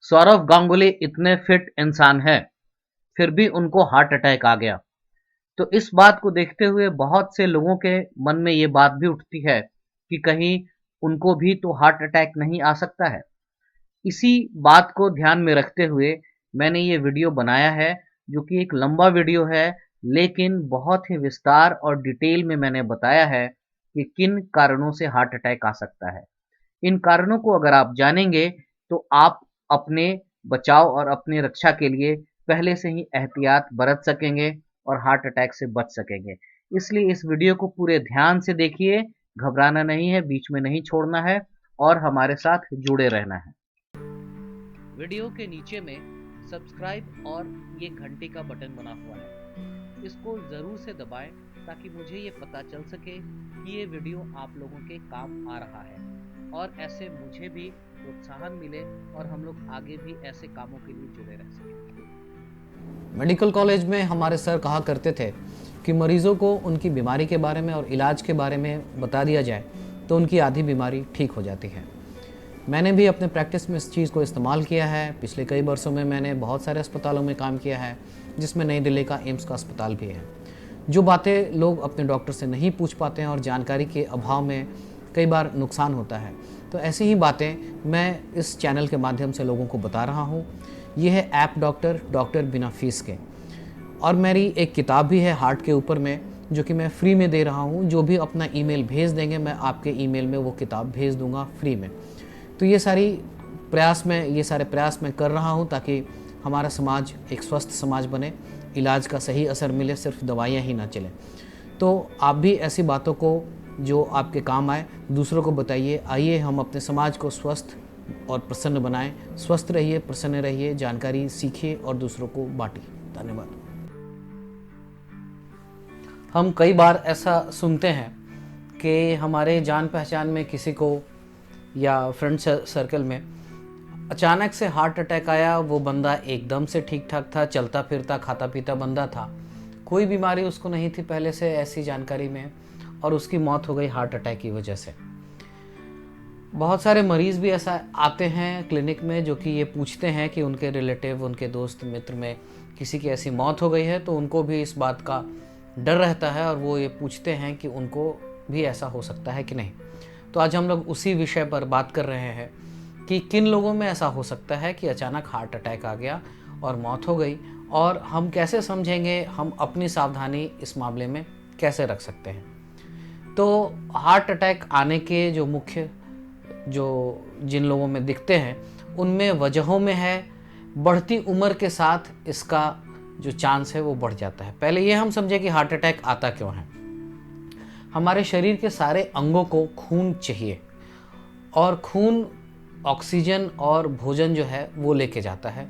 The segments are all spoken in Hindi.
सौरव गांगुली इतने फिट इंसान है, फिर भी उनको हार्ट अटैक आ गया। तो इस बात को देखते हुए बहुत से लोगों के मन में ये बात भी उठती है कि कहीं उनको भी तो हार्ट अटैक नहीं आ सकता है। इसी बात को ध्यान में रखते हुए मैंने ये वीडियो बनाया है, जो कि एक लंबा वीडियो है, लेकिन बहुत ही विस्तार और डिटेल में मैंने बताया है कि किन कारणों से हार्ट अटैक आ सकता है। इन कारणों को अगर आप जानेंगे तो आप अपने बचाव और अपनी रक्षा के लिए पहले से ही एहतियात बरत सकेंगे और हार्ट अटैक से बच सकेंगे। इसलिए इस वीडियो को पूरे ध्यान से देखिए, घबराना नहीं है, बीच में नहीं छोड़ना है और हमारे साथ जुड़े रहना है। वीडियो के नीचे में सब्सक्राइब और ये घंटी का बटन बना हुआ है, इसको ज़रूर से दबाएं ताकि मुझे ये पता चल सके कि ये वीडियो आप लोगों के काम आ रहा है और ऐसे मुझे भी प्रोत्साहन मिले और हम लोग आगे भी ऐसे कामों के लिए जुड़े रह सकें। मेडिकल कॉलेज में हमारे सर कहा करते थे कि मरीज़ों को उनकी बीमारी के बारे में और इलाज के बारे में बता दिया जाए तो उनकी आधी बीमारी ठीक हो जाती है। मैंने भी अपने प्रैक्टिस में इस चीज़ को इस्तेमाल किया है। पिछले कई वर्षों में मैंने बहुत सारे अस्पतालों में काम किया है, जिसमें नई दिल्ली का एम्स का अस्पताल भी है। जो बातें लोग अपने डॉक्टर से नहीं पूछ पाते हैं और जानकारी के अभाव में कई बार नुकसान होता है, तो ऐसी ही बातें मैं इस चैनल के माध्यम से लोगों को बता रहा हूँ। ये है ऐप डॉक्टर बिना फीस के। और मेरी एक किताब भी है हार्ट के ऊपर में, जो कि मैं फ्री में दे रहा हूँ। जो भी अपना ईमेल भेज देंगे, मैं आपके ईमेल में वो किताब भेज दूंगा फ्री में। तो ये सारे प्रयास मैं कर रहा हूँ ताकि हमारा समाज एक स्वस्थ समाज बने, इलाज का सही असर मिले, सिर्फ दवाइयाँ ही ना चलें। तो आप भी ऐसी बातों को जो आपके काम आए दूसरों को बताइए। आइए हम अपने समाज को स्वस्थ और प्रसन्न बनाएं। स्वस्थ रहिए, प्रसन्न रहिए, जानकारी सीखिए और दूसरों को बांटिए। धन्यवाद। हम कई बार ऐसा सुनते हैं कि हमारे जान पहचान में किसी को या फ्रेंड सर्कल में अचानक से हार्ट अटैक आया। वो बंदा एकदम से ठीक ठाक था, चलता फिरता खाता पीता बंदा था, कोई बीमारी उसको नहीं थी पहले से ऐसी जानकारी में, और उसकी मौत हो गई हार्ट अटैक की वजह से। बहुत सारे मरीज़ भी ऐसा आते हैं क्लिनिक में जो कि ये पूछते हैं कि उनके रिलेटिव, उनके दोस्त मित्र में किसी की ऐसी मौत हो गई है, तो उनको भी इस बात का डर रहता है और वो ये पूछते हैं कि उनको भी ऐसा हो सकता है कि नहीं। तो आज हम लोग उसी विषय पर बात कर रहे हैं कि किन लोगों में ऐसा हो सकता है कि अचानक हार्ट अटैक आ गया और मौत हो गई, और हम कैसे समझेंगे, हम अपनी सावधानी इस मामले में कैसे रख सकते हैं। तो हार्ट अटैक आने के जो जिन लोगों में दिखते हैं, उनमें वजहों में है बढ़ती उम्र के साथ इसका जो चांस है वो बढ़ जाता है। पहले ये हम समझे कि हार्ट अटैक आता क्यों है। हमारे शरीर के सारे अंगों को खून चाहिए, और खून ऑक्सीजन और भोजन जो है वो लेके जाता है।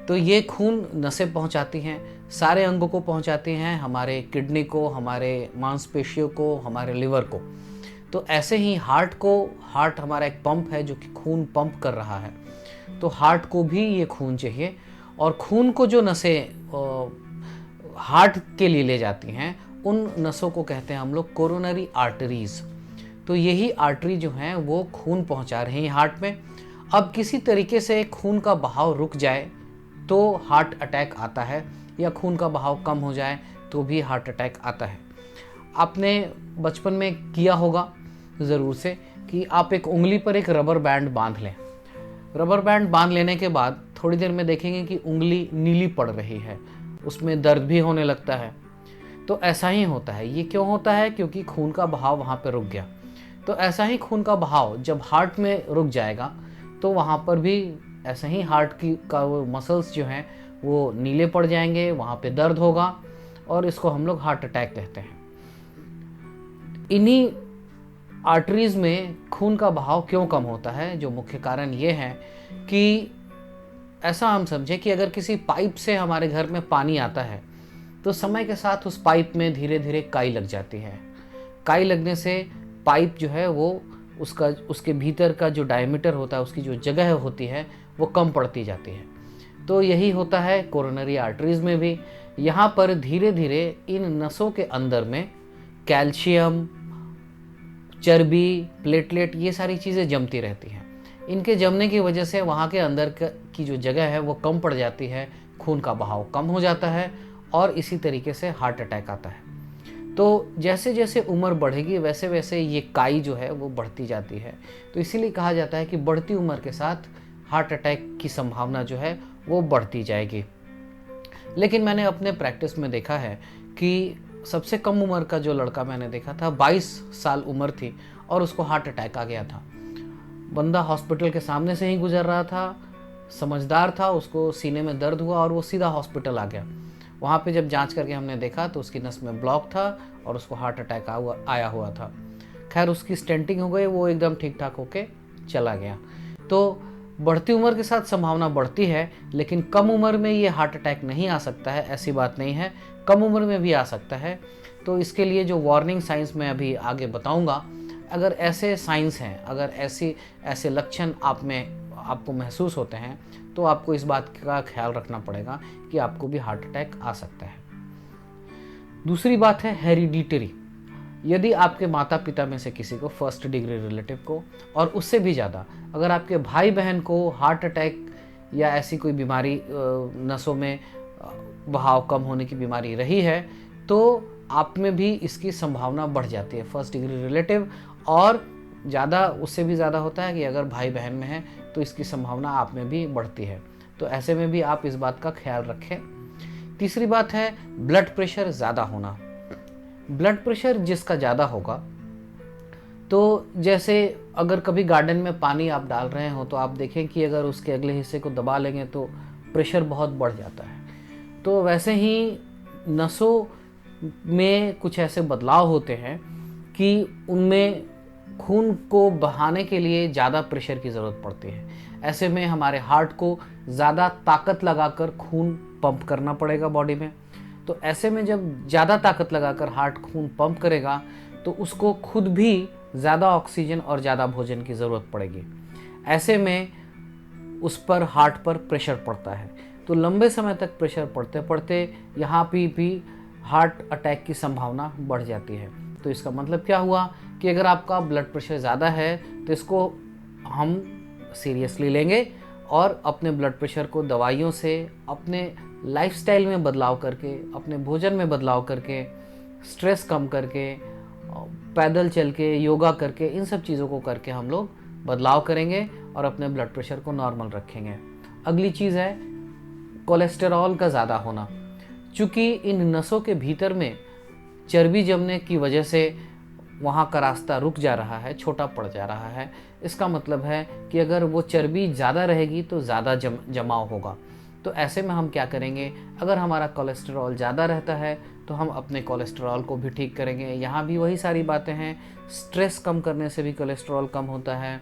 तो ये खून नसें पहुंचाती हैं, सारे अंगों को पहुंचाती हैं, हमारे किडनी को, हमारे मांसपेशियों को, हमारे लिवर को। तो ऐसे ही हार्ट हमारा एक पंप है जो कि खून पंप कर रहा है। तो हार्ट को भी ये खून चाहिए, और खून को जो नसें हार्ट के लिए ले जाती हैं, उन नसों को कहते हैं हम लोग कोरोनरी आर्टरीज। तो यही आर्टरी जो हैं वो खून पहुंचा रही हैं हार्ट में। अब किसी तरीके से खून का बहाव रुक जाए तो हार्ट अटैक आता है, या खून का बहाव कम हो जाए तो भी हार्ट अटैक आता है। आपने बचपन में किया होगा ज़रूर से कि आप एक उंगली पर एक रबर बैंड बांध लें। रबर बैंड बांध लेने के बाद थोड़ी देर में देखेंगे कि उंगली नीली पड़ रही है, उसमें दर्द भी होने लगता है। तो ऐसा ही होता है। ये क्यों होता है? क्योंकि खून का बहाव वहाँ पे रुक गया। तो ऐसा ही खून का बहाव जब हार्ट में रुक जाएगा तो वहाँ पर भी ऐसा ही हार्ट की का वो मसल्स जो हैं वो नीले पड़ जाएंगे, वहाँ पे दर्द होगा, और इसको हम लोग हार्ट अटैक कहते हैं। इन्हीं आर्टरीज में खून का बहाव क्यों कम होता है? जो मुख्य कारण ये है कि ऐसा हम समझे कि अगर किसी पाइप से हमारे घर में पानी आता है तो समय के साथ उस पाइप में धीरे धीरे काई लग जाती है। काई लगने से पाइप जो है वो उसके भीतर का जो डायमीटर होता है, उसकी जो जगह होती है, वो कम पड़ती जाती है। तो यही होता है कोरोनरी आर्टरीज में भी। यहाँ पर धीरे धीरे इन नसों के अंदर में कैल्शियम, चर्बी, प्लेटलेट, ये सारी चीज़ें जमती रहती हैं। इनके जमने की वजह से वहाँ के अंदर की जो जगह है वो कम पड़ जाती है, खून का बहाव कम हो जाता है और इसी तरीके से हार्ट अटैक आता है। तो जैसे जैसे उम्र बढ़ेगी वैसे वैसे ये काई जो है वो बढ़ती जाती है। तो इसीलिए कहा जाता है कि बढ़ती उम्र के साथ हार्ट अटैक की संभावना जो है वो बढ़ती जाएगी। लेकिन मैंने अपने प्रैक्टिस में देखा है कि सबसे कम उम्र का जो लड़का मैंने देखा था, 22 साल उम्र थी और उसको हार्ट अटैक आ गया था। बंदा हॉस्पिटल के सामने से ही गुजर रहा था, समझदार था, उसको सीने में दर्द हुआ और वो सीधा हॉस्पिटल आ गया। वहाँ पे जब जांच करके हमने देखा तो उसकी नस में ब्लॉक था और उसको हार्ट अटैक आया हुआ था। खैर उसकी स्टेंटिंग हो गई, वो एकदम ठीक ठाक होके चला गया। तो बढ़ती उम्र के साथ संभावना बढ़ती है, लेकिन कम उम्र में ये हार्ट अटैक नहीं आ सकता है, ऐसी बात नहीं है, कम उम्र में भी आ सकता है। तो इसके लिए जो वार्निंग साइंस मैं अभी आगे बताऊंगा, अगर ऐसे साइंस हैं, अगर ऐसे लक्षण आपको महसूस होते हैं तो आपको इस बात का ख्याल रखना पड़ेगा कि आपको भी हार्ट अटैक आ सकता है। दूसरी बात है हेरिडिटरी। यदि आपके माता पिता में से किसी को, फर्स्ट डिग्री रिलेटिव को, और उससे भी ज़्यादा अगर आपके भाई बहन को हार्ट अटैक या ऐसी कोई बीमारी, नसों में बहाव कम होने की बीमारी रही है, तो आप में भी इसकी संभावना बढ़ जाती है, फर्स्ट डिग्री रिलेटिव। और ज़्यादा, उससे भी ज़्यादा होता है कि अगर भाई बहन में है तो इसकी संभावना आप में भी बढ़ती है। तो ऐसे में भी आप इस बात का ख्याल रखें। तीसरी बात है ब्लड प्रेशर ज़्यादा होना। ब्लड प्रेशर जिसका ज़्यादा होगा, तो जैसे अगर कभी गार्डन में पानी आप डाल रहे हो तो आप देखें कि अगर उसके अगले हिस्से को दबा लेंगे तो प्रेशर बहुत बढ़ जाता है। तो वैसे ही नसों में कुछ ऐसे बदलाव होते हैं कि उनमें खून को बहाने के लिए ज़्यादा प्रेशर की ज़रूरत पड़ती है। ऐसे में हमारे हार्ट को ज़्यादा ताकत लगाकर खून पंप करना पड़ेगा बॉडी में। तो ऐसे में जब ज़्यादा ताकत लगाकर हार्ट खून पंप करेगा तो उसको खुद भी ज़्यादा ऑक्सीजन और ज़्यादा भोजन की ज़रूरत पड़ेगी। ऐसे में उस पर, हार्ट पर प्रेशर पड़ता है। तो लंबे समय तक प्रेशर पड़ते पड़ते यहाँ पे भी हार्ट अटैक की संभावना बढ़ जाती है। तो इसका मतलब क्या हुआ कि अगर आपका ब्लड प्रेशर ज़्यादा है तो इसको हम सीरियसली लेंगे और अपने ब्लड प्रेशर को दवाइयों से, अपने लाइफस्टाइल में बदलाव करके, अपने भोजन में बदलाव करके, स्ट्रेस कम करके, पैदल चल के, योगा करके, इन सब चीज़ों को करके हम लोग बदलाव करेंगे और अपने ब्लड प्रेशर को नॉर्मल रखेंगे। अगली चीज़ है कोलेस्टेरॉल का ज़्यादा होना। चूँकि इन नसों के भीतर में चर्बी जमने की वजह से वहाँ का रास्ता रुक जा रहा है, छोटा पड़ जा रहा है। इसका मतलब है कि अगर वो चर्बी ज़्यादा रहेगी तो ज़्यादा जमाव होगा। तो ऐसे में हम क्या करेंगे, अगर हमारा कोलेस्टेरॉल ज़्यादा रहता है तो हम अपने कोलेस्टेरॉल को भी ठीक करेंगे। यहाँ भी वही सारी बातें हैं, स्ट्रेस कम करने से भी कोलेस्टेरॉल कम होता है।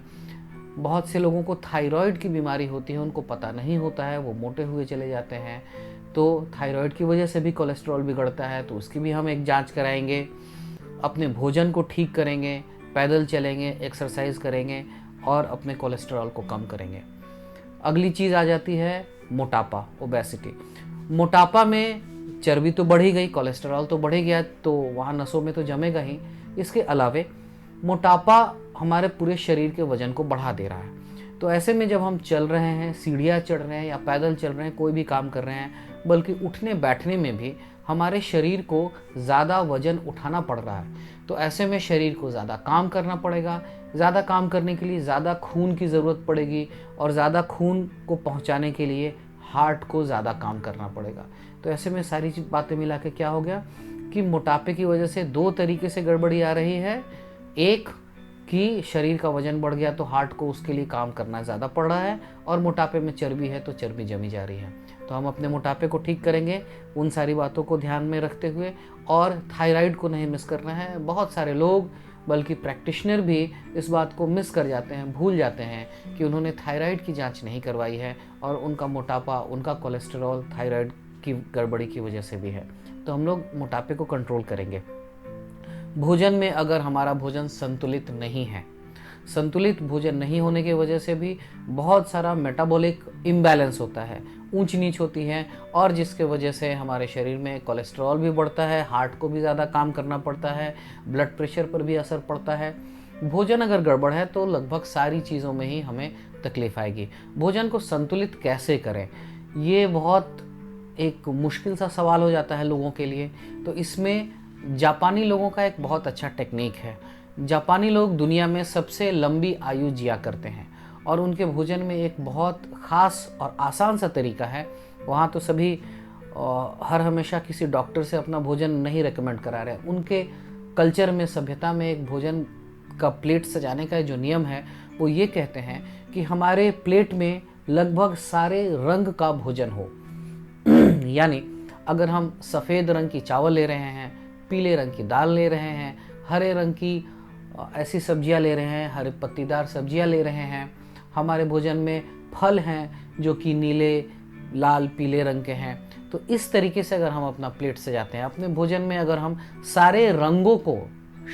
बहुत से लोगों को थायराइड की बीमारी होती है, उनको पता नहीं होता है, वो मोटे हुए चले जाते हैं। तो थायराइड की वजह से भी कोलेस्ट्रॉल बिगड़ता है, तो उसकी भी हम एक जांच कराएंगे। अपने भोजन को ठीक करेंगे, पैदल चलेंगे, एक्सरसाइज करेंगे और अपने कोलेस्ट्रॉल को कम करेंगे। अगली चीज़ आ जाती है मोटापा, ओबेसिटी। मोटापा में चर्बी तो बढ़ ही गई, कोलेस्ट्रॉल तो बढ़ ही गया, तो वहाँ नसों में तो जमेगा ही। इसके अलावे मोटापा हमारे पूरे शरीर के वजन को बढ़ा दे रहा है। तो ऐसे में जब हम चल रहे हैं, सीढ़ियाँ चढ़ रहे हैं या पैदल चल रहे हैं, कोई भी काम कर रहे हैं, बल्कि उठने बैठने में भी हमारे शरीर को ज़्यादा वजन उठाना पड़ रहा है। तो ऐसे में शरीर को ज़्यादा काम करना पड़ेगा। ज़्यादा काम करने के लिए ज़्यादा खून की ज़रूरत पड़ेगी और ज़्यादा खून को पहुंचाने के लिए हार्ट को ज़्यादा काम करना पड़ेगा। तो ऐसे में सारी बातें मिला के क्या हो गया कि मोटापे की वजह से दो तरीके से गड़बड़ी आ रही है। एक कि शरीर का वजन बढ़ गया तो हार्ट को उसके लिए काम करना ज़्यादा पड़ रहा है, और मोटापे में चर्बी है तो चर्बी जमी जा रही है। तो हम अपने मोटापे को ठीक करेंगे उन सारी बातों को ध्यान में रखते हुए, और थायराइड को नहीं मिस करना है। बहुत सारे लोग, बल्कि प्रैक्टिशनर भी इस बात को मिस कर जाते हैं, भूल जाते हैं कि उन्होंने थायराइड की जांच नहीं करवाई है, और उनका मोटापा, उनका कोलेस्ट्रॉल थायराइड की गड़बड़ी की वजह से भी है। तो हम लोग मोटापे को कंट्रोल करेंगे। भोजन में अगर हमारा भोजन संतुलित नहीं है, संतुलित भोजन नहीं होने की वजह से भी बहुत सारा मेटाबॉलिक इम्बैलेंस होता है, ऊंच नीच होती है, और जिसके वजह से हमारे शरीर में कोलेस्ट्रॉल भी बढ़ता है, हार्ट को भी ज़्यादा काम करना पड़ता है, ब्लड प्रेशर पर भी असर पड़ता है। भोजन अगर गड़बड़ है तो लगभग सारी चीज़ों में ही हमें तकलीफ आएगी। भोजन को संतुलित कैसे करें, ये बहुत एक मुश्किल सा सवाल हो जाता है लोगों के लिए। तो इसमें जापानी लोगों का एक बहुत अच्छा टेक्निक है। जापानी लोग दुनिया में सबसे लंबी आयु जिया करते हैं और उनके भोजन में एक बहुत ख़ास और आसान सा तरीका है। वहाँ तो सभी हर हमेशा किसी डॉक्टर से अपना भोजन नहीं रेकमेंड करा रहे। उनके कल्चर में, सभ्यता में एक भोजन का प्लेट सजाने का जो नियम है वो ये कहते हैं कि हमारे प्लेट में लगभग सारे रंग का भोजन हो। यानी अगर हम सफ़ेद रंग की चावल ले रहे हैं, पीले रंग की दाल ले रहे हैं, हरे रंग की ऐसी सब्जियां ले रहे हैं, हरे पत्तीदार सब्जियां ले रहे हैं, हमारे भोजन में फल हैं जो कि नीले, लाल, पीले रंग के हैं, तो इस तरीके से अगर हम अपना प्लेट सजाते हैं, अपने भोजन में अगर हम सारे रंगों को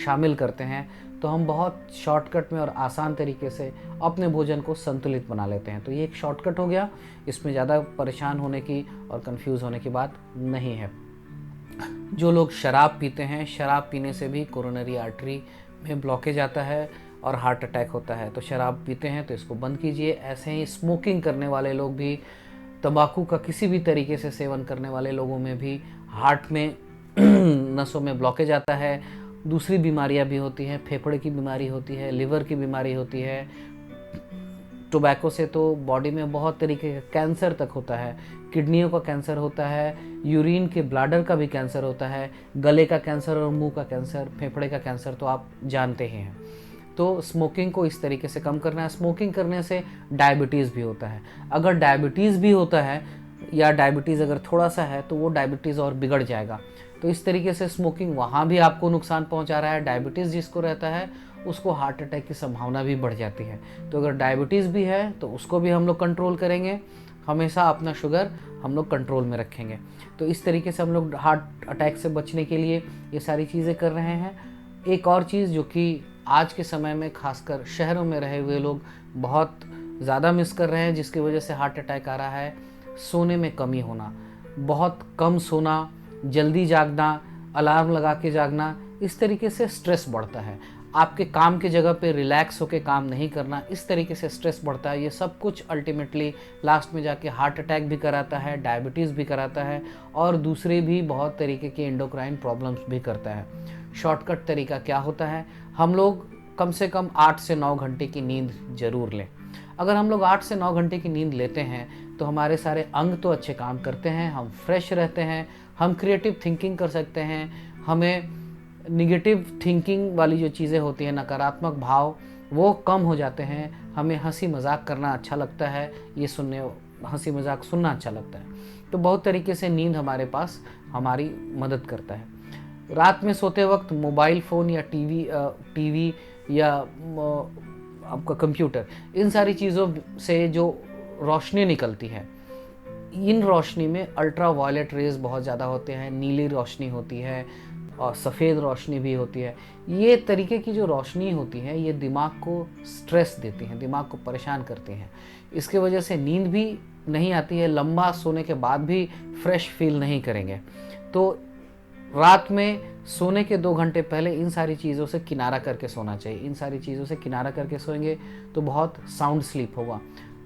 शामिल करते हैं, तो हम बहुत शॉर्टकट में और आसान तरीके से अपने भोजन को संतुलित बना लेते हैं। तो ये एक शॉर्टकट हो गया, इसमें ज़्यादा परेशान होने की और कंफ्यूज होने की बात नहीं है। जो लोग शराब पीते हैं, शराब पीने से भी कोरोनरी आर्टरी में ब्लॉकेज आता है और हार्ट अटैक होता है। तो शराब पीते हैं तो इसको बंद कीजिए। ऐसे ही स्मोकिंग करने वाले लोग भी, तंबाकू का किसी भी तरीके से सेवन करने वाले लोगों में भी हार्ट में नसों में ब्लॉकेज आता है। दूसरी बीमारियां भी होती हैं, फेफड़े की बीमारी होती है, लिवर की बीमारी होती है। टोबैको से तो बॉडी में बहुत तरीके का कैंसर तक होता है, किडनियों का कैंसर होता है, यूरिन के ब्लैडर का भी कैंसर होता है, गले का कैंसर और मुंह का कैंसर, फेफड़े का कैंसर तो आप जानते ही हैं। तो स्मोकिंग को इस तरीके से कम करना है। स्मोकिंग करने से डायबिटीज़ भी होता है। अगर डायबिटीज़ भी होता है या डायबिटीज़ अगर थोड़ा सा है तो वो डायबिटीज़ और बिगड़ जाएगा। तो इस तरीके से स्मोकिंग वहाँ भी आपको नुकसान पहुँचा रहा है। डायबिटीज़ जिसको रहता है उसको हार्ट अटैक की संभावना भी बढ़ जाती है। तो अगर डायबिटीज़ भी है तो उसको भी हम लोग कंट्रोल करेंगे। हमेशा अपना शुगर हम लोग कंट्रोल में रखेंगे। तो इस तरीके से हम लोग हार्ट अटैक से बचने के लिए ये सारी चीज़ें कर रहे हैं। एक और चीज़ जो कि आज के समय में खासकर शहरों में रहे हुए लोग बहुत ज़्यादा मिस कर रहे हैं, जिसकी वजह से हार्ट अटैक आ रहा है, सोने में कमी होना। बहुत कम सोना, जल्दी जागना, अलार्म लगा के जागना, इस तरीके से स्ट्रेस बढ़ता है। आपके काम की जगह पे रिलैक्स होकर काम नहीं करना, इस तरीके से स्ट्रेस बढ़ता है। ये सब कुछ अल्टीमेटली लास्ट में जाके हार्ट अटैक भी कराता है, डायबिटीज़ भी कराता है और दूसरे भी बहुत तरीके के एंडोक्राइन प्रॉब्लम्स भी करता है। शॉर्टकट तरीका क्या होता है? हम लोग कम से कम 8 से 9 घंटे की नींद जरूर लें। अगर हम लोग 8 से 9 घंटे की नींद लेते हैं तो हमारे सारे अंग तो अच्छे काम करते हैं, हम फ्रेश रहते हैं, हम क्रिएटिव थिंकिंग कर सकते हैं, हमें निगेटिव थिंकिंग वाली जो चीज़ें होती हैं, नकारात्मक भाव, वो कम हो जाते हैं, हमें हंसी मजाक करना अच्छा लगता है, ये सुनने, हंसी मजाक सुनना अच्छा लगता है। तो बहुत तरीके से नींद हमारे पास हमारी मदद करता है। रात में सोते वक्त मोबाइल फ़ोन या टीवी या आपका कंप्यूटर, इन सारी चीज़ों से जो रोशनी निकलती है, इन रोशनी में अल्ट्रा वायलेट रेज बहुत ज़्यादा होते हैं, नीली रोशनी होती है और सफ़ेद रोशनी भी होती है। ये तरीके की जो रोशनी होती है ये दिमाग को स्ट्रेस देती हैं, दिमाग को परेशान करती हैं। इसके वजह से नींद भी नहीं आती है, लंबा सोने के बाद भी फ्रेश फील नहीं करेंगे। तो रात में सोने के 2 घंटे पहले इन सारी चीज़ों से किनारा करके सोना चाहिए। इन सारी चीज़ों से किनारा करके सोएंगे तो बहुत साउंड स्लीप होगा।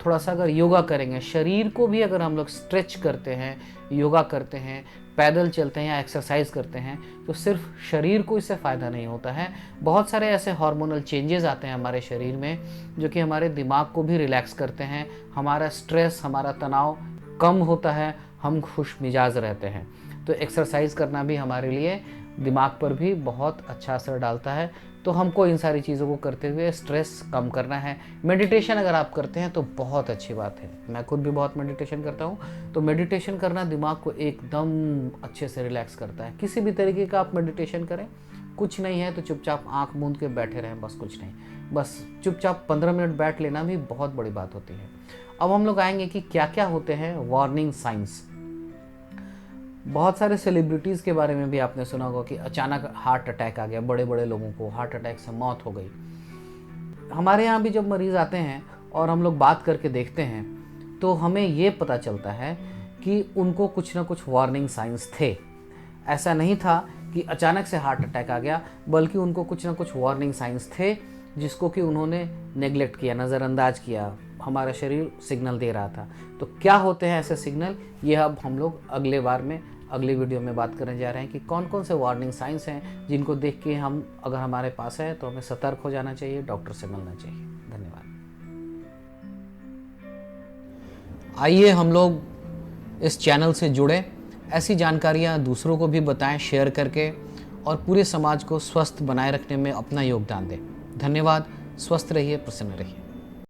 थोड़ा सा अगर योगा करेंगे, शरीर को भी अगर हम लोग स्ट्रेच करते हैं, योगा करते हैं, पैदल चलते हैं या एक्सरसाइज करते हैं, तो सिर्फ शरीर को इससे फ़ायदा नहीं होता है, बहुत सारे ऐसे हार्मोनल चेंजेस आते हैं हमारे शरीर में जो कि हमारे दिमाग को भी रिलैक्स करते हैं, हमारा स्ट्रेस, हमारा तनाव कम होता है, हम खुश मिजाज रहते हैं। तो एक्सरसाइज करना भी हमारे लिए दिमाग पर भी बहुत अच्छा असर डालता है। तो हमको इन सारी चीज़ों को करते हुए स्ट्रेस कम करना है। मेडिटेशन अगर आप करते हैं तो बहुत अच्छी बात है। मैं खुद भी बहुत मेडिटेशन करता हूँ। तो मेडिटेशन करना दिमाग को एकदम अच्छे से रिलैक्स करता है। किसी भी तरीके का आप मेडिटेशन करें, कुछ नहीं है तो चुपचाप आँख मूंद के बैठे रहें, बस कुछ नहीं, बस चुपचाप 15 मिनट बैठ लेना भी बहुत बड़ी बात होती है। अब हम लोग आएंगे कि क्या क्या होते हैं वार्निंग साइंस। बहुत सारे सेलिब्रिटीज़ के बारे में भी आपने सुना होगा कि अचानक हार्ट अटैक आ गया, बड़े बड़े लोगों को हार्ट अटैक से मौत हो गई। हमारे यहाँ भी जब मरीज़ आते हैं और हम लोग बात करके देखते हैं तो हमें ये पता चलता है कि उनको कुछ ना कुछ वार्निंग साइंस थे। ऐसा नहीं था कि अचानक से हार्ट अटैक आ गया, बल्कि उनको कुछ ना कुछ वार्निंग साइंस थे जिसको कि उन्होंने नेगलेक्ट किया, नज़रअंदाज किया, हमारा शरीर सिग्नल दे रहा था। तो क्या होते हैं ऐसे सिग्नल, ये अब हम लोग अगले बार में अगले वीडियो में बात करने जा रहे हैं कि कौन कौन से वार्निंग साइंस हैं जिनको देख के हम अगर हमारे पास है तो हमें सतर्क हो जाना चाहिए, डॉक्टर से मिलना चाहिए। धन्यवाद। आइए हम लोग इस चैनल से जुड़े, ऐसी जानकारियाँ दूसरों को भी बताएं शेयर करके, और पूरे समाज को स्वस्थ बनाए रखने में अपना योगदान दें। धन्यवाद। स्वस्थ रहिए, प्रसन्न रहिए।